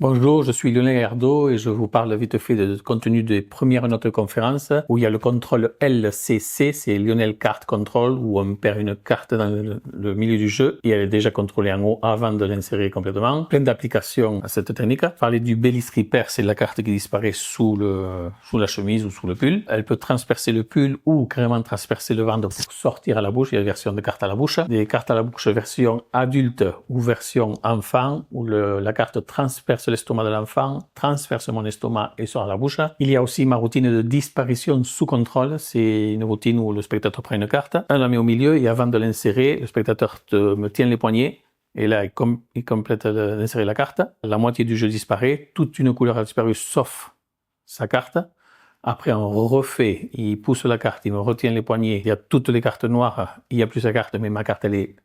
Bonjour, je suis Lionel Erdo et je vous parle vite fait de contenu des premières notes de conférence où il y a le contrôle LCC, c'est Lionel Card Control, où on perd une carte dans le milieu du jeu et elle est déjà contrôlée en haut avant de l'insérer complètement. Plein d'applications à cette technique. Parler du belly stripper, c'est la carte qui disparaît sous la chemise ou sous le pull. Elle peut transpercer le pull ou carrément transpercer le ventre pour sortir à la bouche. Il y a la version de carte à la bouche. Des cartes à la bouche version adulte ou version enfant où la carte transperce l'estomac de l'enfant, transperce mon estomac et sort à la bouche. Il y a aussi ma routine de disparition sous contrôle. C'est une routine où le spectateur prend une carte, on la met au milieu et avant de l'insérer, le spectateur me tient les poignets et là, il complète d'insérer la carte. La moitié du jeu disparaît, toute une couleur a disparu sauf sa carte. Après, on refait, il pousse la carte, il me retient les poignets, il y a toutes les cartes noires, il n'y a plus sa carte, mais ma carte, elle est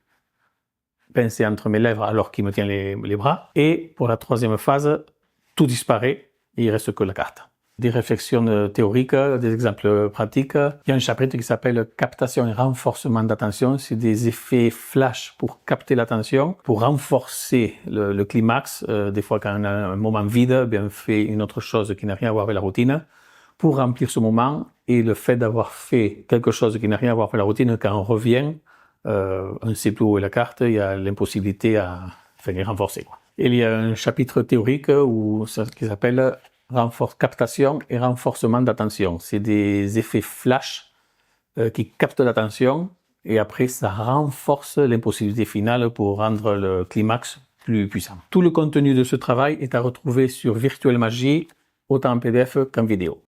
pincé entre mes lèvres alors qu'il me tient les bras. Et pour la troisième phase, tout disparaît et il reste que la carte. Des réflexions théoriques, des exemples pratiques. Il y a un chapitre qui s'appelle captation et renforcement d'attention. C'est des effets flash pour capter l'attention, pour renforcer le climax. Des fois, quand on a un moment vide, bien, on fait une autre chose qui n'a rien à voir avec la routine pour remplir ce moment. Et le fait d'avoir fait quelque chose qui n'a rien à voir avec la routine, quand on revient, on ne sait plus où est la carte, il y a l'impossibilité à renforcer. Et il y a un chapitre théorique qui s'appelle captation et renforcement d'attention. C'est des effets flash qui captent l'attention et après ça renforce l'impossibilité finale pour rendre le climax plus puissant. Tout le contenu de ce travail est à retrouver sur Virtuelle Magie, autant en PDF qu'en vidéo.